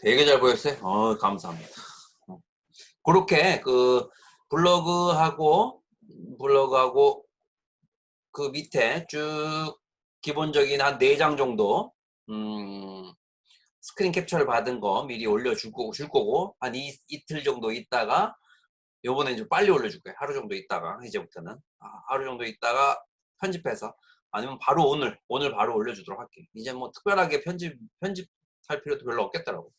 되게 잘 보였어요. 감사합니다. 그렇게 그 블로그하고 그 밑에 쭉 기본적인 한 4장 정도 스크린 캡처를 받은 거 미리 올려줄 거고 한 이틀 정도 있다가 요번엔 좀 빨리 올려줄 거예요. 하루 정도 있다가 이제부터는 하루 정도 있다가 편집해서 아니면 바로 오늘 바로 올려주도록 할게요. 이제 뭐 특별하게 편집할 필요도 별로 없겠더라고.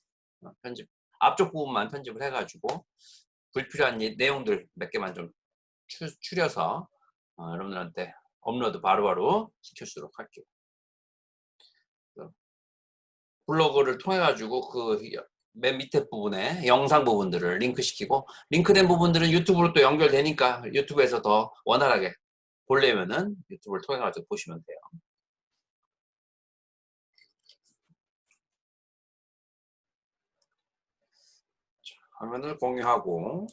편집 앞쪽 부분만 편집을 해가지고 불필요한 내용들 몇 개만 좀 추려서 여러분들한테 업로드 바로바로 시켜주도록 할게요. 블로그를 통해 가지고 그 맨 밑에 부분에 영상 부분들을 링크시키고 링크된 부분들은 유튜브로 또 연결되니까 유튜브에서 더 원활하게 보려면은 유튜브를 통해 가지고 보시면 돼요. 자, 화면을 공유하고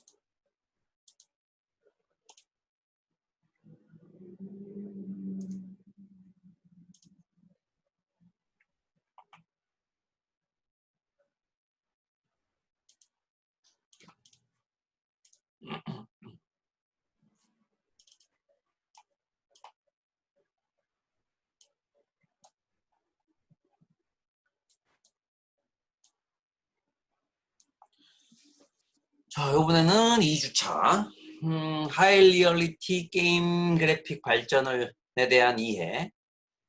자, 이번에는 2주차 하이리얼리티 게임 그래픽 발전에 대한 이해.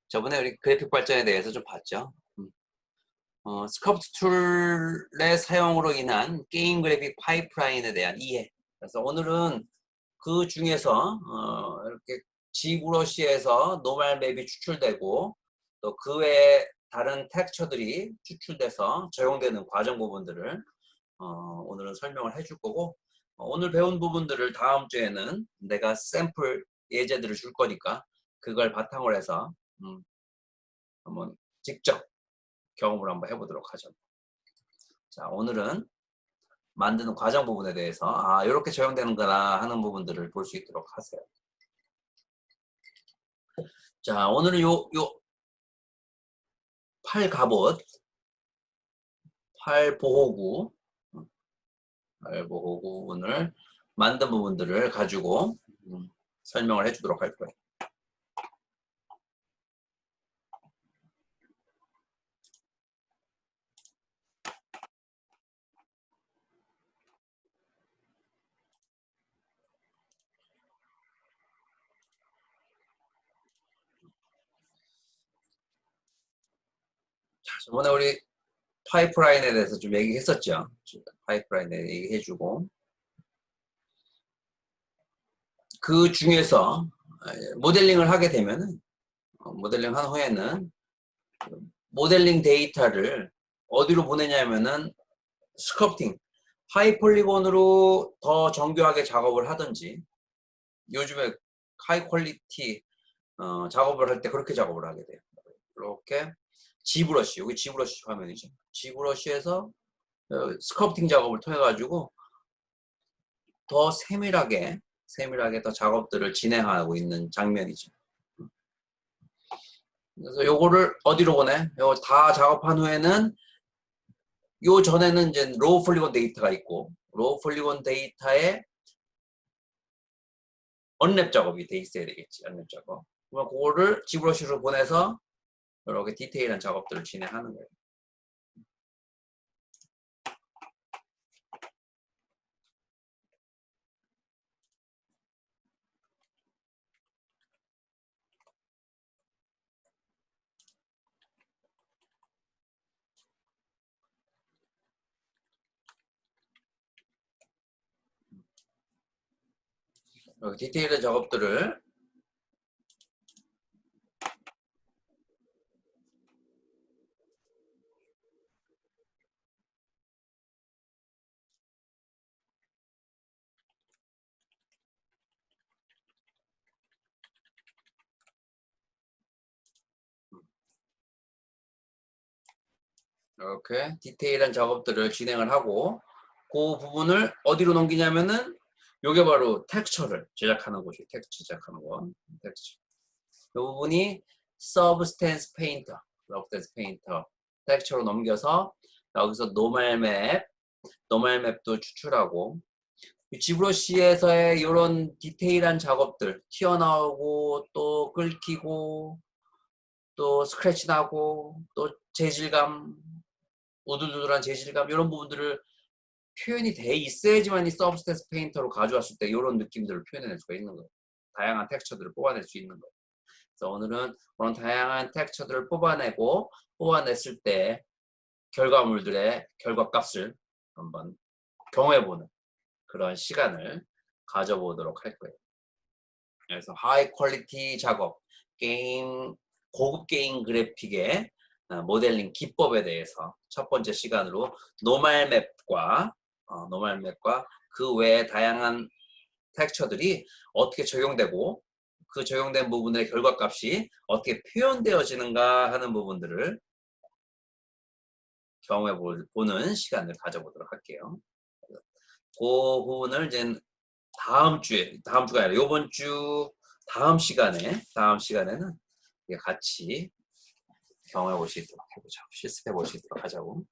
저번에 우리 그래픽 발전에 대해서 좀 봤죠. 스커프트 툴의 사용으로 인한 게임 그래픽 파이프라인에 대한 이해. 그래서 오늘은 그 중에서 이렇게 G브러쉬에서 노멀 맵이 추출되고 또 그 외에 다른 텍스처들이 추출돼서 적용되는 과정 부분들을 오늘은 설명을 해줄 거고 오늘 배운 부분들을 다음 주에는 내가 샘플 예제들을 줄 거니까 그걸 바탕으로 해서 한번 직접 경험을 한번 해보도록 하죠. 자, 오늘은 만드는 과정 부분에 대해서 이렇게 적용되는구나 하는 부분들을 볼 수 있도록 하세요. 자, 오늘은 요 팔 갑옷, 팔 보호구를 만든 부분들을 가지고 설명을 해주도록 할 거예요. 자, 저번에 우리 파이프라인에 대해서 좀 얘기했었죠. 파이프라인에 얘기해주고 그 중에서 모델링을 하게 되면은 모델링 한 후에는 모델링 데이터를 어디로 보내냐면은 스컬프팅 하이 폴리곤으로 더 정교하게 작업을 하든지 요즘에 하이 퀄리티 작업을 할 때 그렇게 작업을 하게 돼요. 이렇게 G브러쉬, 여기 G브러쉬 화면이죠. G브러쉬에서 스컬프팅 작업을 통해 가지고 더 세밀하게 더 작업들을 진행하고 있는 장면이죠. 그래서 요거를 어디로 보내? 요거 다 작업한 후에는 요 전에는 이제 로우 폴리곤 데이터가 있고 로우 폴리곤 데이터에 언랩 작업이 돼 있어야 되겠지. 언랩 작업. 그러면 그거를 G브러쉬로 보내서 이렇게 디테일한 작업들을 진행하는 거예요. 이렇게 디테일한 작업들을 이렇게 디테일한 작업들을 진행을 하고 그 부분을 어디로 넘기냐면은 요게 바로 텍스처를 제작하는 곳이 텍스처 제작하는 거. 텍스처. 이 부분이 서브스탠스 페인터 텍스처로 넘겨서 여기서 노멀 맵도 추출하고 지브러시에서의 이런 디테일한 작업들 튀어나오고 또 긁히고 또 스크래치 나고 또 재질감 우들우들한 재질감 이런 부분들을 표현이 돼 있어야지만 이 서브스텐스 페인터로 가져왔을 때 이런 느낌들을 표현해낼 수가 있는 거예요. 다양한 텍스처들을 뽑아낼 수 있는 거예요. 그래서 오늘은 그런 다양한 텍스처들을 뽑아냈을 때 결과물들의 결과값을 한번 경험해보는 그런 시간을 가져보도록 할 거예요. 그래서 하이 퀄리티 작업, 고급 게임 그래픽의 모델링 기법에 대해서 첫 번째 시간으로 노멀맵과 그 외에 다양한 텍스처들이 어떻게 적용되고 그 적용된 부분의 결과값이 어떻게 표현되어지는가 하는 부분들을 경험해 보는 시간을 가져보도록 할게요. 그 부분을 이제 다음 주가 아니라 이번 주 다음 시간에는 같이 경험해 볼 수 있도록 해보자. 실습해 볼 수 있도록 하자고.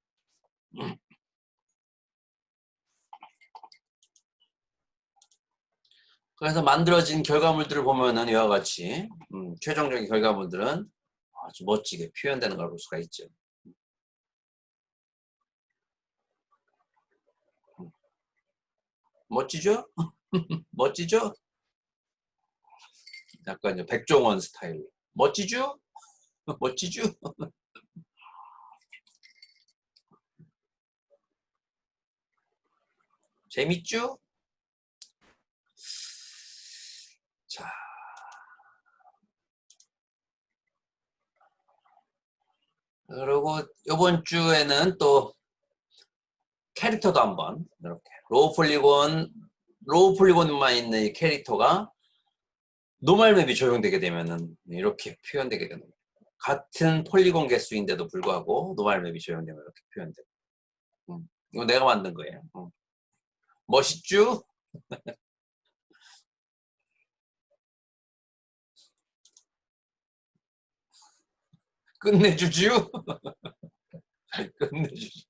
그래서 만들어진 결과물들을 보면은 이와 같이 최종적인 결과물들은 아주 멋지게 표현되는 걸 볼 수가 있죠. 멋지죠? 멋지죠? 약간 이제 백종원 스타일. 멋지죠? 멋지죠? 재밌죠? 자. 그리고 이번 주에는 또 캐릭터도 한번 이렇게 로우 폴리곤만 있는 이 캐릭터가 노멀 맵이 적용되게 되면은 이렇게 표현되게 되는 거예요. 같은 폴리곤 개수인데도 불구하고 노멀 맵이 적용되면 이렇게 표현돼요. 이거 내가 만든 거예요. 멋있죠? 끝내주죠? 끝내주죠.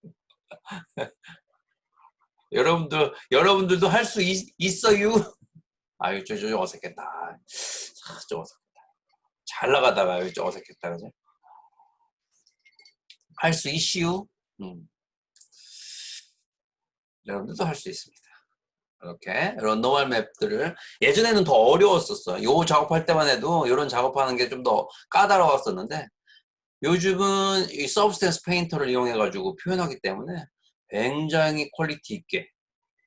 여러분들도 할 수 있어요? 아유, 저 어색했다. 좀 어색했다. 잘 나가다가 좀 어색했다, 그지? 할 수 있슈? 여러분들도 할 수 있습니다. 이렇게 런더말 맵들을 예전에는 더 어려웠었어. 요 작업할 때만 해도 이런 작업하는 게 좀 더 까다로웠었는데 요즘은 이 서브스텐스 페인터를 이용해 가지고 표현하기 때문에 굉장히 퀄리티 있게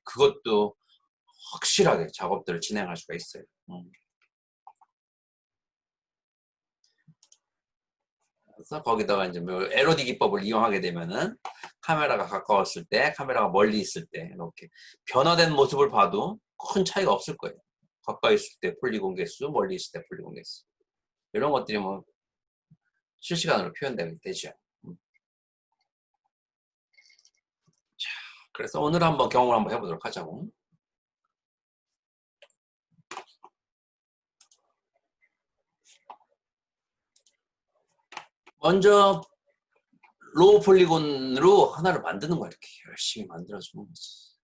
그것도 확실하게 작업들을 진행할 수가 있어요. 그래서 거기다가 이제 뭐 LOD 기법을 이용하게 되면은 카메라가 가까웠을 때, 카메라가 멀리 있을 때 이렇게 변화된 모습을 봐도 큰 차이가 없을 거예요. 가까이 있을 때 폴리곤 개수, 멀리 있을 때 폴리곤 개수. 이런 것들이 뭐 실시간으로 표현되죠. 자, 그래서 오늘 한번 경험을 한번 해보도록 하자고. 먼저 로우 폴리곤으로 하나를 만드는 거야. 이렇게 열심히 만들어주는 거지.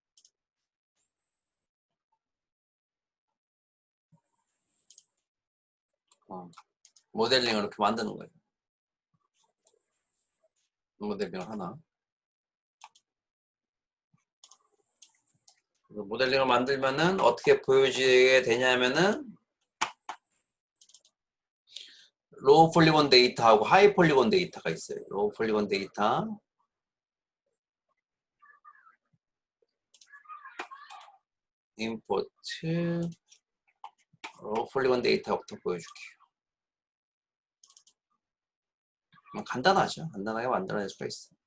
모델링을 이렇게 만드는 거예요. 모델링을 하나. 모델링을 만들면은 어떻게 보여지게 되냐면은 로우 폴리곤 데이터하고 하이 폴리곤 데이터가 있어요. 로우 폴리곤 데이터, 임포트, 로우 폴리곤 데이터부터 보여줄게요. 간단하죠. 간단하게 만들어낼 수가 있어요.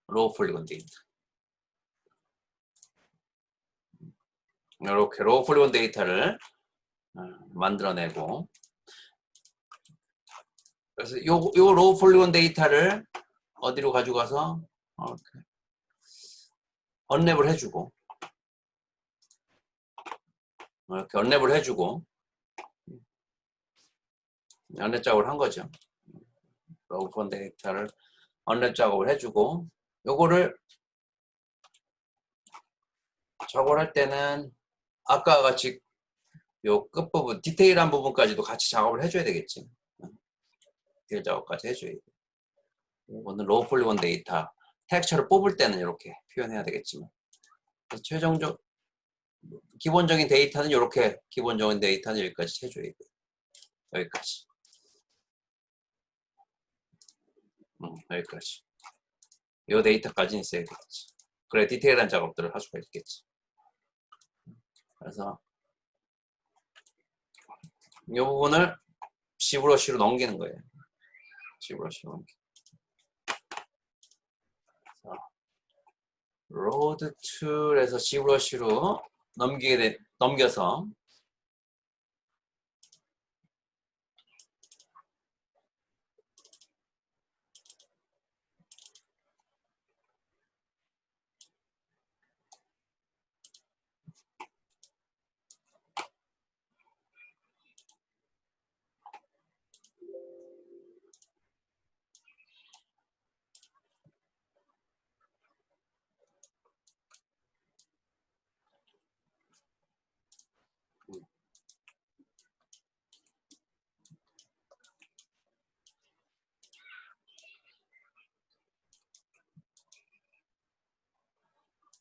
로우 폴리곤 데이터. 이렇게 로우 폴리곤 데이터를 만들어내고 그래서 요 로우 폴리곤 데이터를 어디로 가지고 가서 언랩을 해주고 이렇게 언랩을 해주고 연랩 작업을 한 거죠. 로우 데이터를 언랩 작업을 해주고, 요거를 작업을 할 때는 아까 같이 요 끝부분, 디테일한 부분까지도 같이 작업을 해줘야 되겠지. 디테일 작업까지 해줘야 돼. 이거는 로우 폴리곤 데이터, 텍스처를 뽑을 때는 이렇게 표현해야 되겠지만, 최종적 기본적인 데이터는 이렇게, 기본적인 데이터는 여기까지 해줘야 돼. 여기까지. 여기까지. 이 데이터까지는 있어야 되겠지. 그래 디테일한 작업들을 할 수가 있겠지. 그래서 이 부분을 C브러쉬로 넘기는 거예요. C브러쉬로 넘기. 로드 툴에서 C브러쉬로 넘겨서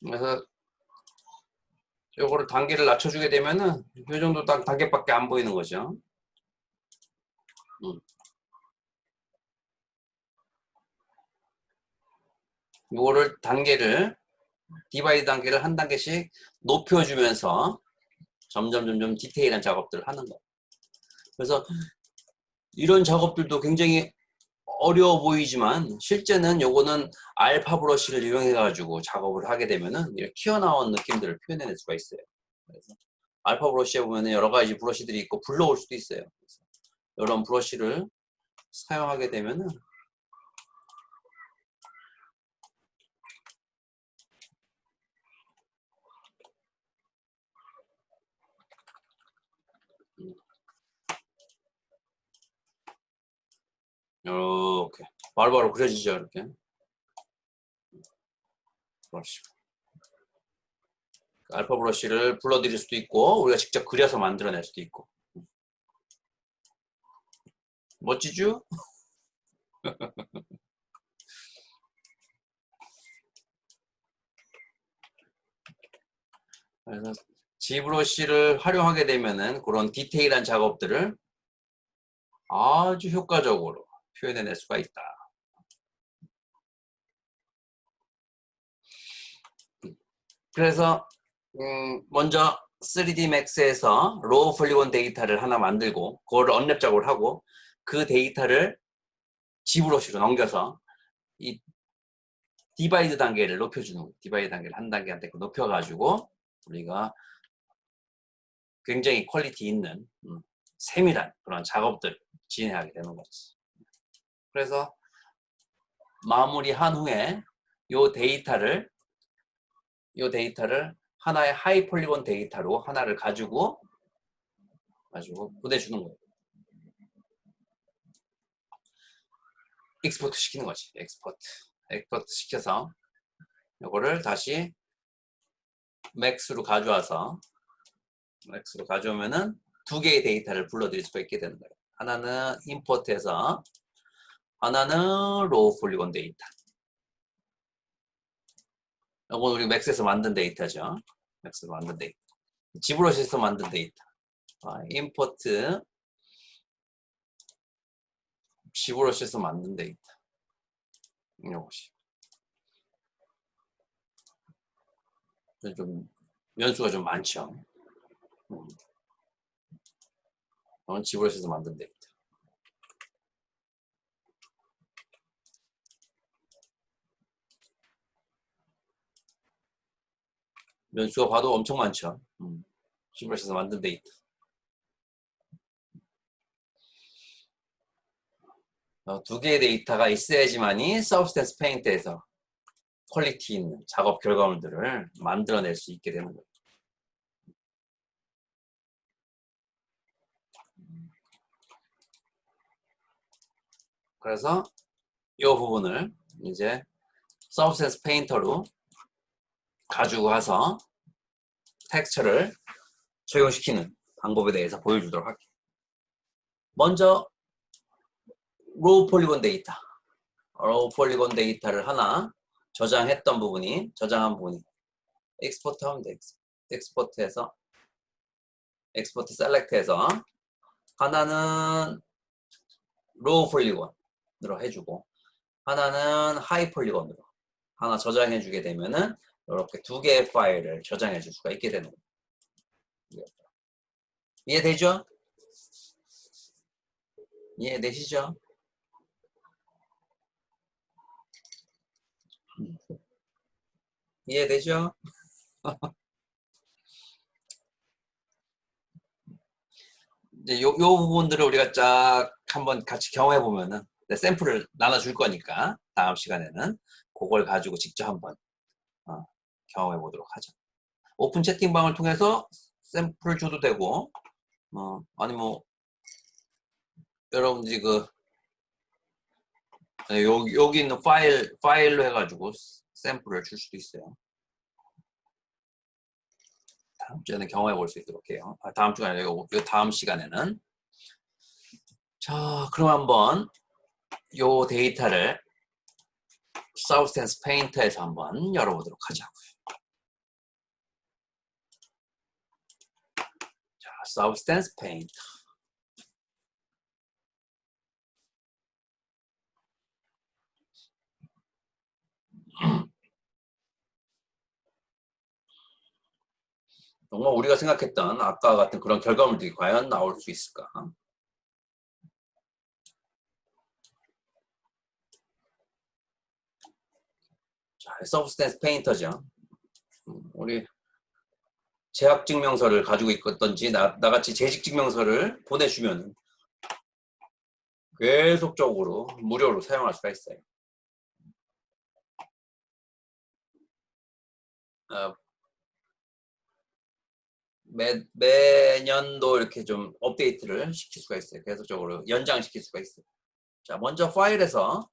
그래서 요거를 단계를 낮춰주게 되면은 이 정도 딱 단계밖에 안 보이는 거죠. 요거를 단계를 디바이드 단계를 한 단계씩 높여주면서 점점 디테일한 작업들을 하는 거예요. 그래서 이런 작업들도 굉장히 어려워 보이지만 실제는 요거는 알파 브러쉬를 이용해 가지고 작업을 하게 되면은 이렇게 튀어나온 느낌들을 표현해낼 수가 있어요. 그래서 알파 브러쉬에 보면은 여러 가지 브러쉬들이 있고 불러올 수도 있어요. 그래서 이런 브러쉬를 사용하게 되면은 이렇게 바로바로 그려지죠. 이렇게 브러쉬. 알파 브러쉬를 불러드릴 수도 있고 우리가 직접 그려서 만들어낼 수도 있고. 멋지죠? 그래서 G브러쉬를 활용하게 되면은 그런 디테일한 작업들을 아주 효과적으로 표현해낼 수가 있다. 그래서 먼저 3D Max에서 로우 폴리곤 데이터를 하나 만들고 그거를 언랩 작업을 하고 그 데이터를 G브러쉬로 넘겨서 이 디바이드 단계를 높여주는 거예요. 디바이드 단계를 한 단계 한 단계 높여가지고 우리가 굉장히 퀄리티 있는 세밀한 그런 작업들을 진행하게 되는 거지. 그래서 마무리한 후에 이 데이터를 하나의 하이 폴리곤 데이터로 하나를 가지고 보내주는 거예요. 익스포트 시키는 거지. 엑스포트 시켜서 이거를 다시 맥스로 가져오면은 두 개의 데이터를 불러들일 수가 있게 되는 거예요. 하나는 임포트해서 하나는 로우 폴리곤 데이터. 이건 우리 맥스에서 만든 데이터죠. 맥스에서 만든 데이터. 지브러시에서 만든 데이터. 임포트 지브러시에서 만든 데이터. 이것이 좀 연수가 좀 많죠. 지브러시에서 만든 데이터. 연수가 봐도 엄청 많죠. 지브러시에서 만든 데이터. 두 개의 데이터가 있어야지만이 서브스텐스 페인트에서 퀄리티 있는 작업 결과물들을 만들어낼 수 있게 되는 거예요. 그래서 이 부분을 이제 서브센스 페인터로 가지고 가서 텍스처를 적용시키는 방법에 대해서 보여주도록 할게요. 먼저 로우 폴리곤 데이터, 로우 폴리곤 데이터를 하나 저장한 부분이 엑스포트 하면 돼. 엑스포트해서 엑스포트 셀렉트해서 하나는 로우 폴리곤으로 해주고 하나는 하이 폴리곤으로 하나 저장해 주게 되면은 이렇게 두 개의 파일을 저장해 줄 수가 있게 되는 거예요. 이해되죠? 이해되시죠? 이해되죠? 이제 요 부분들을 우리가 쫙 한번 같이 경험해 보면은 샘플을 나눠줄 거니까 다음 시간에는 그걸 가지고 직접 한번 경험해 보도록 하죠. 오픈 채팅방을 통해서 샘플을 줘도 되고 아니 뭐 여러분들이 여기 있는 파일로 해가지고 샘플을 줄 수도 있어요. 다음 주에는 경험해 볼 수 있도록 해요. 다음 주가 아니라 요 다음 시간에는. 자, 그럼 한번 요 데이터를 서브스텐스 페인터에서 한번 열어보도록 하자고요. 자, 서브스텐스 페인터. 정말 우리가 생각했던 아까 같은 그런 결과물들이 과연 나올 수 있을까? 자, 서브스텐스 페인터죠. 우리 재학 증명서를 가지고 있던지 나같이 재직 증명서를 보내주면 계속적으로 무료로 사용할 수가 있어요. 매년도 이렇게 좀 업데이트를 시킬 수가 있어요. 계속적으로 연장시킬 수가 있어요. 자, 먼저 파일에서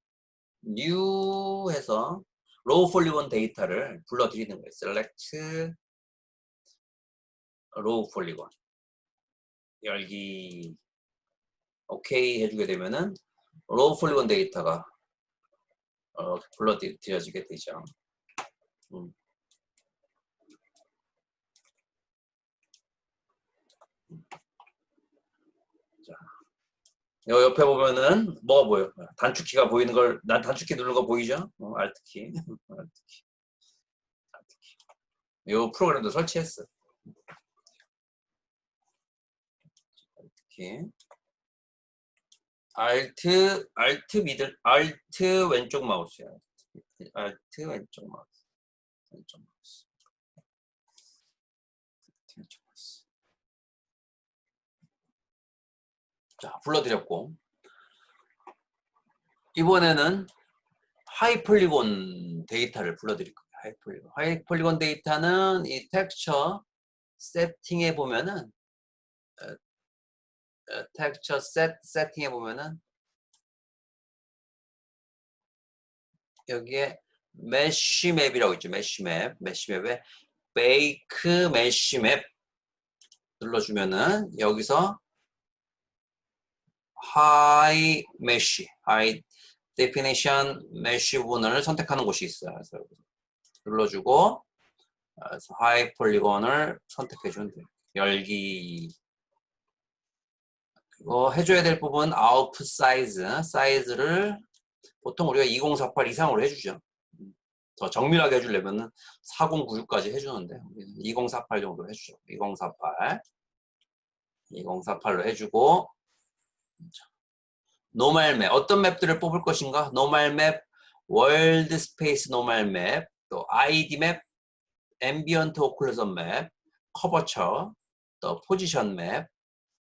new 해서 로우 폴리곤 데이터를 불러들이는 거예요. select 로우 폴리곤 열기 오케이 해주게 되면은 로우 폴리곤 데이터가 불러들여지게 되죠. 자, 요 옆에 보면은 뭐가 보여? 단축키가 보이는 걸, 난 단축키 누르는 거 보이죠? 알트키. 알트키. 요 프로그램도 설치했어. 알트키. 알트 왼쪽 마우스야. 알트 왼쪽 마우스. 왼쪽 마우스. 왼쪽 마우스. 자, 불러드렸고. 이번에는 하이폴리곤 데이터를 불러드릴 거예요. 하이폴리곤 데이터는 이 텍스처 세팅에 보면은 텍스처 세팅에 보면은 여기에 메쉬맵이라고 있죠. 메쉬맵. 메쉬맵에 베이크 메쉬맵 눌러주면은 여기서 하이 메쉬, 하이 데피니션 메쉬 부분을 선택하는 곳이 있어요. 그래서 눌러주고 하이 폴리곤을 선택해주면 돼요. 열기. 그리고 해줘야 될 부분 아웃풋 사이즈를 보통 우리가 2048 이상으로 해주죠. 더 정밀하게 해주려면 4096까지 해주는데 2048 정도 해주죠. 2048로 해주고 노멀 맵 어떤 맵들을 뽑을 것인가? 노멀 맵, 월드 스페이스 노멀 맵, 또 아이디 맵, 앰비언트 오클루전 맵, 커버처, 또 포지션 맵,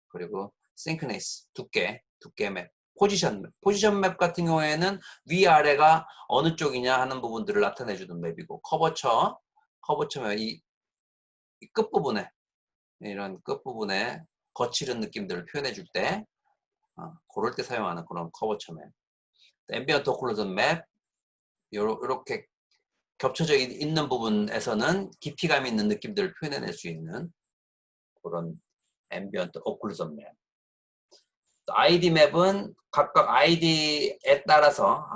그리고 싱크니스 두께 맵, 포지션 맵 같은 경우에는 위아래가 어느 쪽이냐 하는 부분들을 나타내주는 맵이고 커버처 이 끝부분에 이런 끝부분에 거칠은 느낌들을 표현해 줄 때 그럴 때 사용하는 그런 커버처 맵. 앰비언트 오클루전 맵 요렇게 겹쳐져 있는 부분에서는 깊이감 있는 느낌들을 표현해낼 수 있는 그런 앰비언트 오클루전 맵. ID 맵은 각각 아이디에 따라서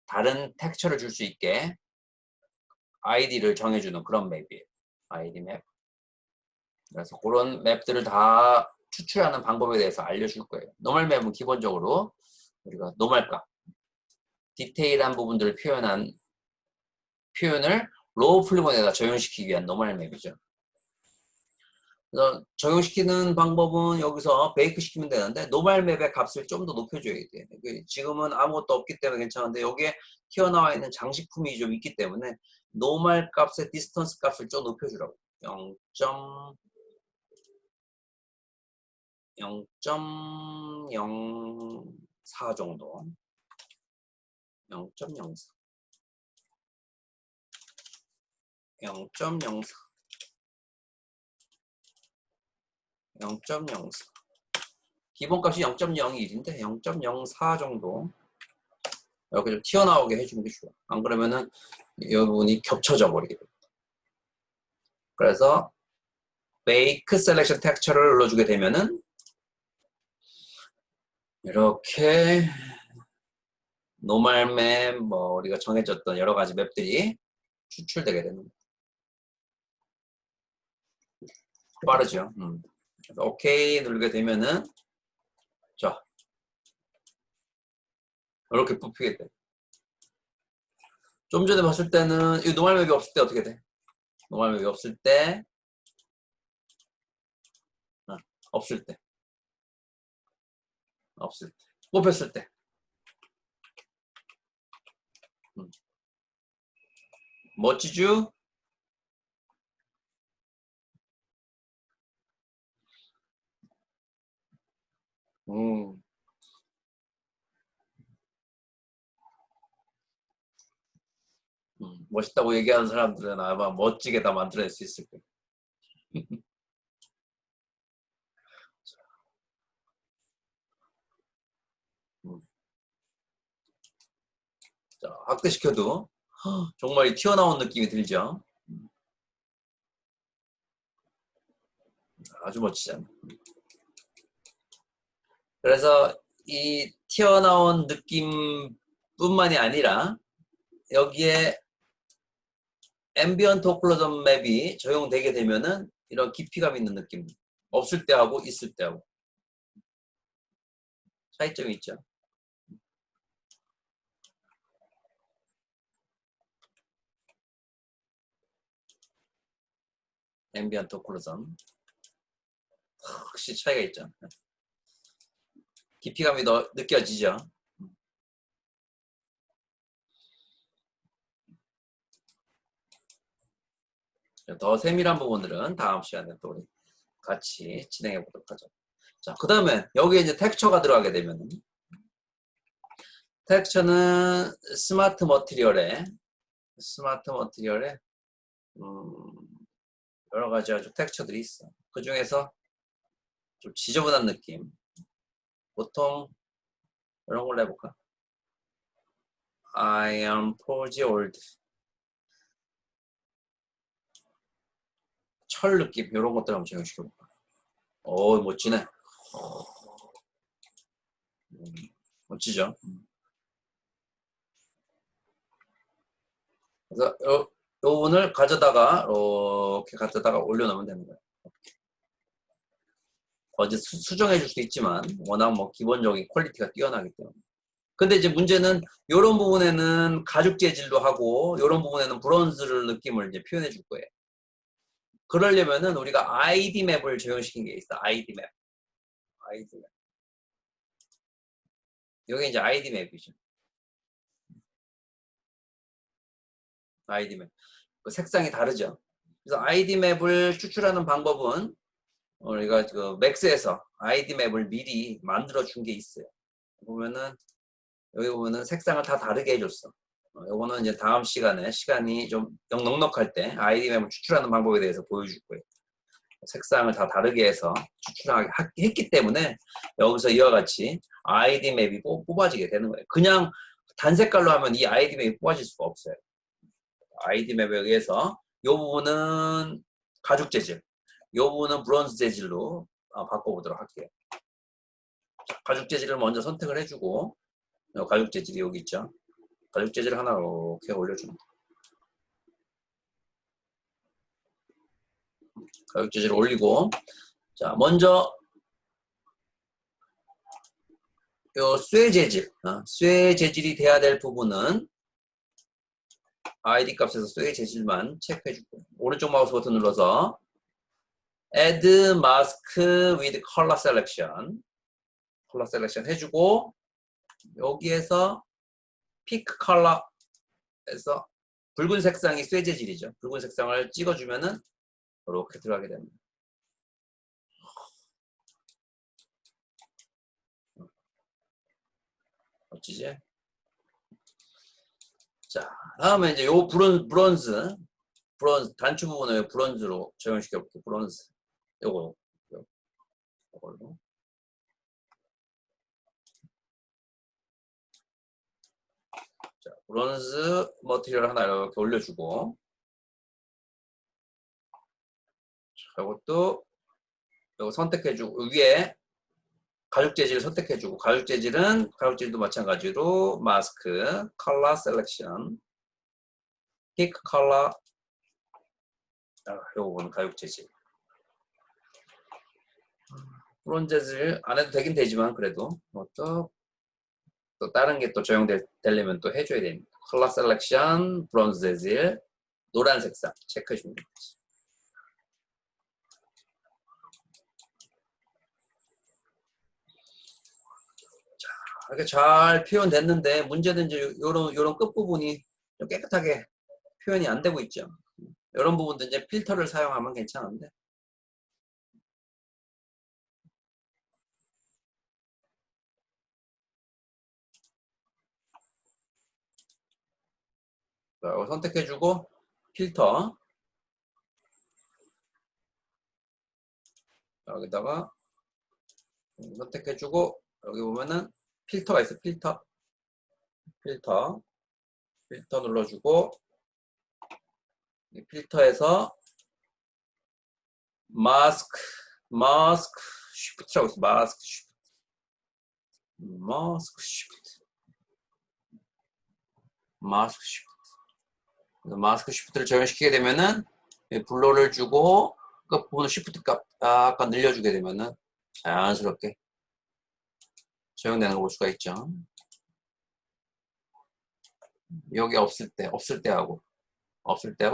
다른 텍스처를 줄 수 있게 아이디를 정해주는 그런 맵이에요. 아이디 맵. 그래서 그런 맵들을 다 추출하는 방법에 대해서 알려줄 거예요. 노멀 맵은 기본적으로 우리가 노멀값, 디테일한 부분들을 표현을 로우 폴리곤에다 적용시키기 위한 노멀 맵이죠. 그래서 적용시키는 방법은 여기서 베이크 시키면 되는데 노멀 맵의 값을 좀 더 높여줘야 돼. 지금은 아무것도 없기 때문에 괜찮은데 여기에 튀어나와 있는 장식품이 좀 있기 때문에 노멀 값의 디스턴스 값을 좀 높여주라고. 0.04 정도. 0.04. 0.04. 0.04. 기본값이 0.01인데 0.04 정도 이렇게 좀 튀어나오게 해주는 게 좋아. 안 그러면은 이 부분이 겹쳐져 버리게 됩니다. 그래서 Make Selection Texture를 눌러주게 되면은 이렇게 노멀 맵, 뭐 우리가 정해졌던 여러 가지 맵들이 추출되게 되는 거예요. 빠르죠. 그래서 OK 누르게 되면은 자 이렇게 뽑히게 돼. 좀 전에 봤을 때는 이 노멀 맵이 없을 때 어떻게 돼? 노멀 맵이 없을 때 없을 때 뽑혔을 때 멋지죠? 멋있다고 얘기하는 사람들은 아마 멋지게 다 만들어낼 수 있을 거예요. 자, 확대시켜도 정말 튀어나온 느낌이 들죠? 아주 멋지잖아. 그래서 이 튀어나온 느낌뿐만이 아니라 여기에 앰비언트 오클루전 맵이 적용되게 되면은 이런 깊이감 있는 느낌 없을 때하고 있을 때하고 차이점이 있죠. 앰비언트 오클루전 확실히 차이가 있죠. 깊이감이 더 느껴지죠. 더 세밀한 부분들은 다음 시간에 또 우리 같이 진행해 보도록 하죠. 자, 그 다음에 여기에 이제 텍스처가 들어가게 되면 텍스처는 스마트 머티리얼에 여러 가지 아주 텍스처들이 있어. 그 중에서 좀 지저분한 느낌. 보통 이런 걸로 해볼까? I am pretty old. 철 느낌 이런 것들 한번 적용시켜볼까? 오 멋지네. 멋지죠? 그래서 요 부분을 가져다가 이렇게 갖다가 올려놓으면 되는 거예요. 어제 수정해 줄 수 있지만 워낙 뭐 기본적인 퀄리티가 뛰어나기 때문에. 근데 이제 문제는 이런 부분에는 가죽 재질로 하고 이런 부분에는 브론즈를 느낌을 이제 표현해 줄 거예요. 그러려면은 우리가 ID 맵을 적용시킨 게 있어. ID 맵. 여기 이제 ID 맵이죠. ID 맵. 그 색상이 다르죠. 그래서 ID 맵을 추출하는 방법은 우리가 그 맥스에서 ID 맵을 미리 만들어 준 게 있어요. 보면은 여기 보면은 색상을 다 다르게 해줬어. 요거는 이제 다음 시간에 시간이 좀 넉넉할 때 ID 맵을 추출하는 방법에 대해서 보여줄 거예요. 색상을 다 다르게 해서 추출하게 했기 때문에 여기서 이와 같이 아이디 맵이 뽑아지게 되는 거예요. 그냥 단색깔로 하면 이 아이디 맵이 뽑아질 수가 없어요. 아이디 맵에 의해서 이 부분은 가죽 재질, 이 부분은 브론즈 재질로 바꿔보도록 할게요. 가죽 재질을 먼저 선택을 해주고 가죽 재질이 여기 있죠. 가죽 재질을 하나 이렇게 올려줍니다. 가죽 재질을 올리고 자 먼저 요 쇠 재질, 쇠 재질이 돼야 될 부분은 ID 값에서 쇠 재질만 체크해주고 오른쪽 마우스 버튼 눌러서 Add Mask with Color Selection 컬러 셀렉션 해주고 여기에서 Pick Color에서 붉은 색상이 쇠 재질이죠. 붉은 색상을 찍어주면은 이렇게 들어가게 됩니다. 멋지지? 자, 다음에 이제 요 브론즈 단추 부분을 브론즈로 적용시켜 볼게요. 브론즈 요걸로 자, 브론즈 머티리얼 하나 이렇게 올려주고 자, 이것도 요거 선택해주고 위에 가죽 재질을 선택해주고 가죽 재질도 마찬가지로 마스크 컬러 셀렉션 픽 컬러 요거는 가죽 재질 브론즈 재질 안 해도 되긴 되지만 그래도 또 다른 게 또 적용되려면 또 해줘야 됩니다. 컬러 셀렉션 브론즈 재질 노란 색상 체크해 줍니다. 자, 이렇게 잘 표현됐는데 문제는 이제 요런 끝부분이 좀 깨끗하게 표현이 안 되고 있죠. 이런 부분도 이제 필터를 사용하면 괜찮은데 자, 선택해주고 필터 여기다가 선택해주고 여기 보면은 필터가 있어. 필터 눌러주고 필터에서 마스크 쉬프트라고 있어. 마스크 쉬프트를 적용시키게 되면은 블러를 주고 끝부분 쉬프트 값 약간 늘려주게 되면은 자연스럽게 적용되는 걸 볼 수가 있죠. 여기 없을 때 하고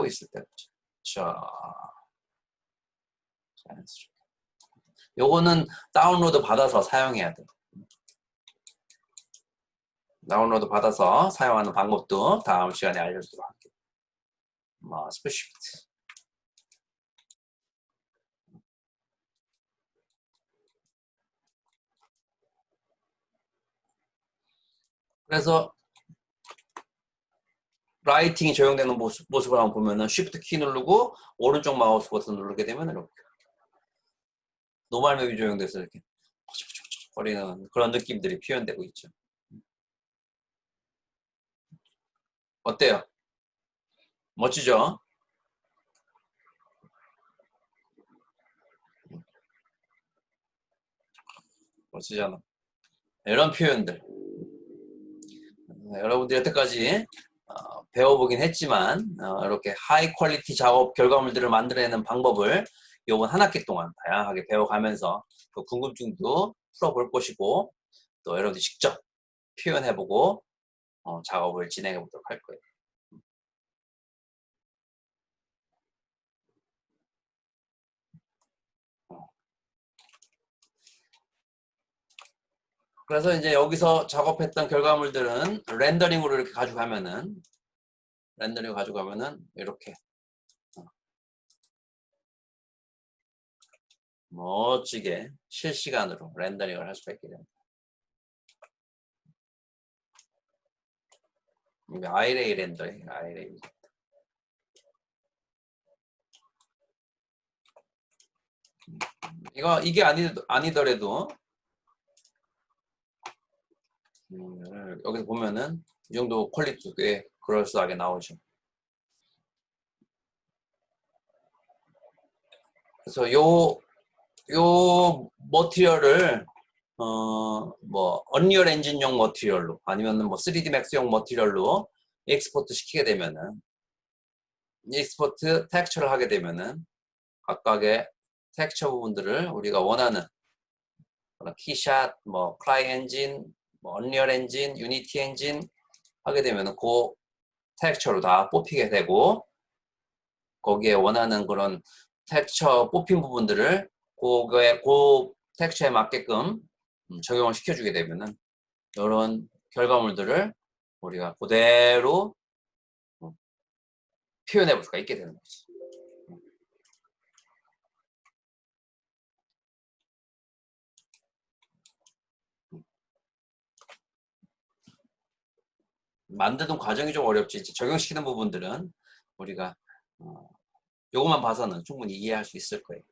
있을 때 자 자연스럽게 요거는 다운로드 받아서 사용해야 돼. 다운로드 받아서 사용하는 방법도 다음 시간에 알려주도록 할게요. 마스크 쉬프트 그래서 라이팅이 적용되는 모습을 한번 보면은 쉬프트 키 누르고 오른쪽 마우스 버튼 누르게 되면 이렇게 노멀 맵이 적용돼서 이렇게 거리는 그런 느낌들이 표현되고 있죠. 어때요? 멋지죠? 멋지잖아. 이런 표현들 여러분들이 여태까지 배워보긴 했지만 이렇게 하이 퀄리티 작업 결과물들을 만들어내는 방법을 이번 한 학기 동안 다양하게 배워가면서 그 궁금증도 풀어볼 것이고 또 여러분들이 직접 표현해보고 작업을 진행해보도록 할 거예요. 그래서 이제 여기서 작업했던 결과물들은 렌더링으로 이렇게 가져가면은 이렇게 멋지게 실시간으로 렌더링을 할 수가 있게 됩니다. 이게 아이레이 렌더링, 아이레이. 이게 아니더라도 여기서 보면은 이 정도 퀄리티도 꽤 그럴싸하게 나오죠. 그래서 요 머티리얼을 뭐 언리얼 엔진용 머티리얼로 아니면은 뭐 3D 맥스용 머티리얼로 익스포트 시키게 되면은 익스포트 텍스처를 하게 되면은 각각의 텍스처 부분들을 우리가 원하는 키샷, 뭐 클라이 엔진, 뭐 언리얼 엔진, 유니티 엔진 하게 되면은 그 텍스처로 다 뽑히게 되고 거기에 원하는 그런 텍스처 뽑힌 부분들을 그 텍스처에 맞게끔 적용을 시켜주게 되면은 이런 결과물들을 우리가 그대로 표현해 볼 수가 있게 되는 거지. 만드는 과정이 좀 어렵지. 이제 적용시키는 부분들은 우리가 요것만 봐서는 충분히 이해할 수 있을 거예요.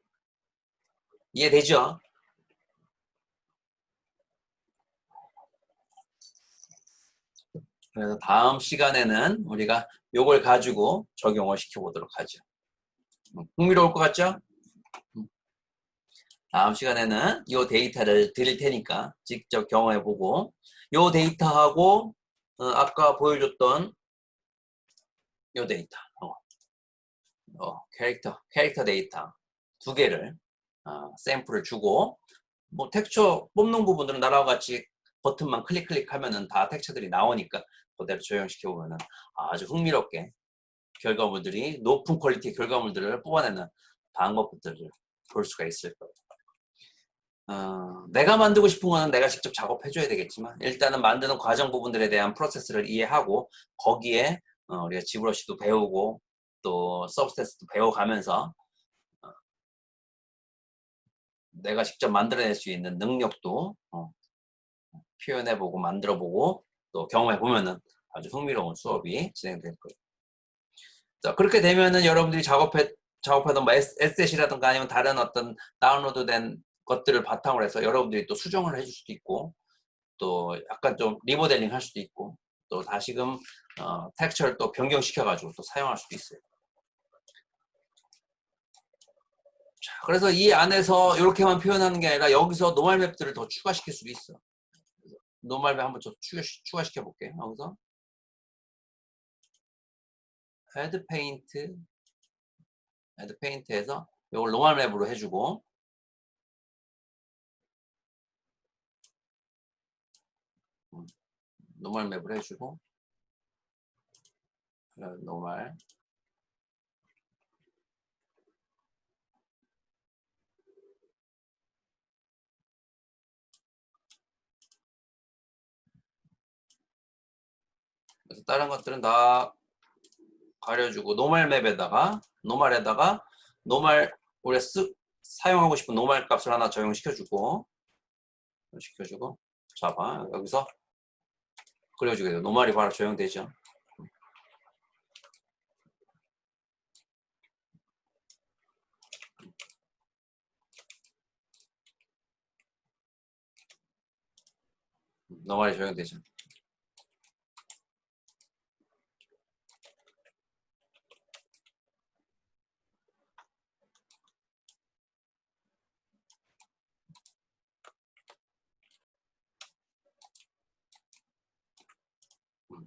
이해되죠? 그래서 다음 시간에는 우리가 요걸 가지고 적용을 시켜보도록 하죠. 흥미로울 것 같죠? 다음 시간에는 이 데이터를 드릴 테니까 직접 경험해보고 이 데이터하고 아까 보여줬던 이 데이터 캐릭터 데이터 두 개를 샘플을 주고 뭐 텍스처 뽑는 부분들은 나랑 같이 버튼만 클릭하면은 다 텍스처들이 나오니까 그대로 조형시켜 보면은 아주 흥미롭게 결과물들이 높은 퀄리티의 결과물들을 뽑아내는 방법들을 볼 수가 있을 거예요. 내가 만들고 싶은 거는 내가 직접 작업해줘야 되겠지만 일단은 만드는 과정 부분들에 대한 프로세스를 이해하고 거기에 우리가 지브러시도 배우고 또 서브스테이스도 배워가면서 내가 직접 만들어낼 수 있는 능력도 표현해보고 만들어보고 또 경험해보면은 아주 흥미로운 수업이 진행될 거예요. 자, 그렇게 되면은 여러분들이 작업하던 뭐 에셋이라든가 아니면 다른 어떤 다운로드된 것들을 바탕으로 해서 여러분들이 또 수정을 해줄 수도 있고 또 약간 좀 리모델링 할 수도 있고 또 다시금 텍스처를 또 변경시켜 가지고 또 사용할 수도 있어요. 자, 그래서 이 안에서 이렇게만 표현하는 게 아니라 여기서 노멀 맵들을 더 추가시킬 수도 있어. 노멀 맵 한번 좀 추가시켜 볼게요. 여기서 Add Paint에서 이걸 노멀 맵으로 해주고 노멀 맵을 해주고 노멀 그래서 다른 것들은 다 가려주고 노멀 맵에다가 노멀 우리가 사용하고 싶은 노멀 값을 하나 적용시켜주고 잡아 여기서 그려주게 돼요. 노멀이 바로 적용되죠. 노멀이 적용되죠.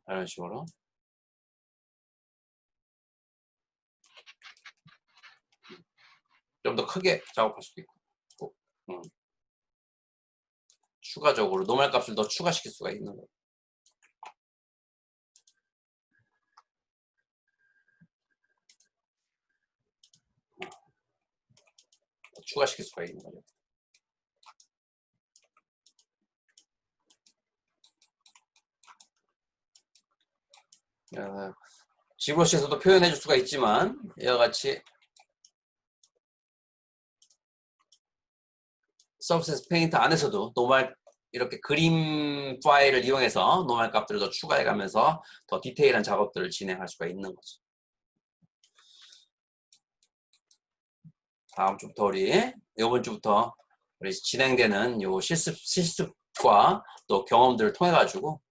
이런 식으로 좀 더 크게 작업할 수도 있고 추가적으로 노멀 값을 더 추가시킬 수가 있는 거예요. 추가시킬 수가 있는 거죠. 지브러시에서도 표현해 줄 수가 있지만 이와 같이 서브셋 페인트 안에서도 노멀 이렇게 그림 파일을 이용해서 노멀 값들을 더 추가해 가면서 더 디테일한 작업들을 진행할 수가 있는 거죠. 다음 주부터 우리 이번 주부터 우리 진행되는 요 실습과 또 경험들을 통해 가지고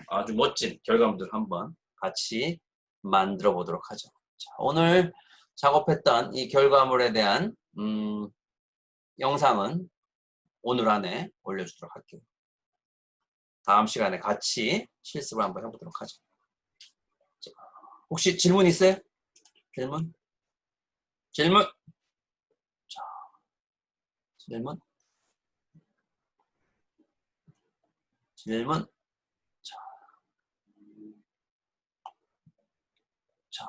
아주 멋진 결과물들 한번 같이 만들어 보도록 하죠. 자, 오늘 작업했던 이 결과물에 대한 영상은 오늘 안에 올려주도록 할게요. 다음 시간에 같이 실습을 한번 해보도록 하죠. 자, 혹시 질문 있어요? 질문? 질문? 자, 질문? 질문? 자, 자,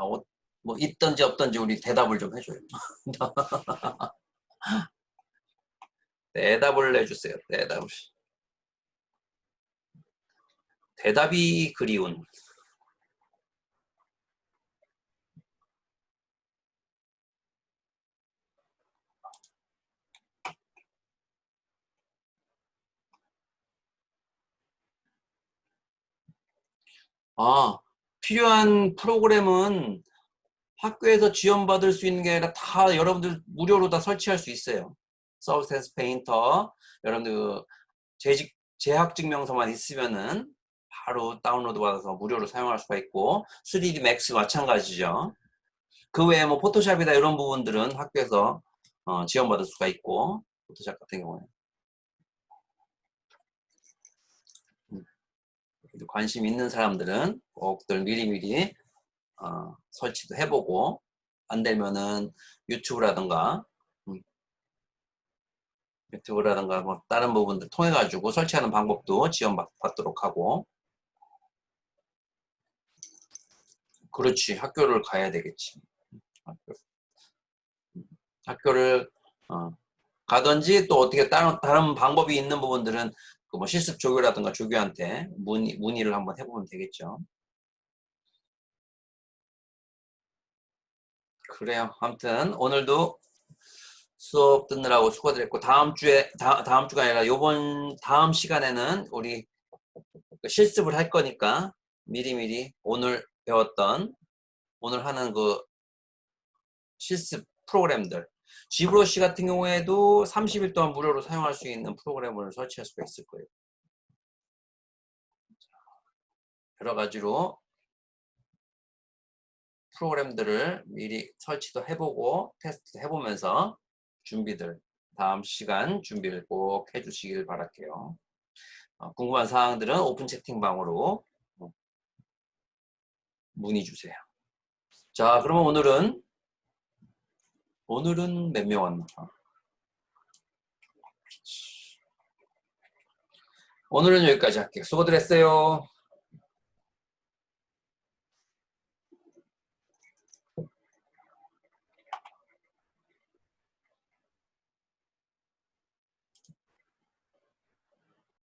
뭐 있던지 없던지 우리 대답을 좀 해줘요. 대답을 해주세요. 대답을. 대답이 그리운. 아, 필요한 프로그램은 학교에서 지원받을 수 있는 게 아니라 다 여러분들 무료로 다 설치할 수 있어요. 서브센스 페인터, 여러분들 재학증명서만 있으면은 바로 다운로드 받아서 무료로 사용할 수가 있고 3D 맥스 마찬가지죠. 그 외에 뭐 포토샵이나 이런 부분들은 학교에서 지원받을 수가 있고 포토샵 같은 경우에 관심 있는 사람들은 꼭들 미리미리 설치도 해보고 안 되면은 유튜브라든가 뭐 다른 부분들 통해 가지고 설치하는 방법도 지원받도록 하고. 그렇지, 학교를 가야 되겠지. 학교를 가든지 또 어떻게 다른 방법이 있는 부분들은 그 뭐 실습 조교라든가 조교한테 문의를 한번 해보면 되겠죠. 그래요. 아무튼 오늘도 수업 듣느라고 수고들 했고 다음 주가 아니라 다음 시간에는 우리 실습을 할 거니까 미리미리 오늘 하는 그 실습 프로그램들 지브러시 같은 경우에도 30일 동안 무료로 사용할 수 있는 프로그램을 설치할 수가 있을 거예요. 여러 가지로 프로그램들을 미리 설치도 해보고 테스트도 해보면서 다음 시간 준비를 꼭 해주시길 바랄게요. 궁금한 사항들은 오픈 채팅방으로 문의 주세요. 자, 그러면 오늘은 몇 명 왔나? 오늘은 여기까지 할게요. 수고들 했어요.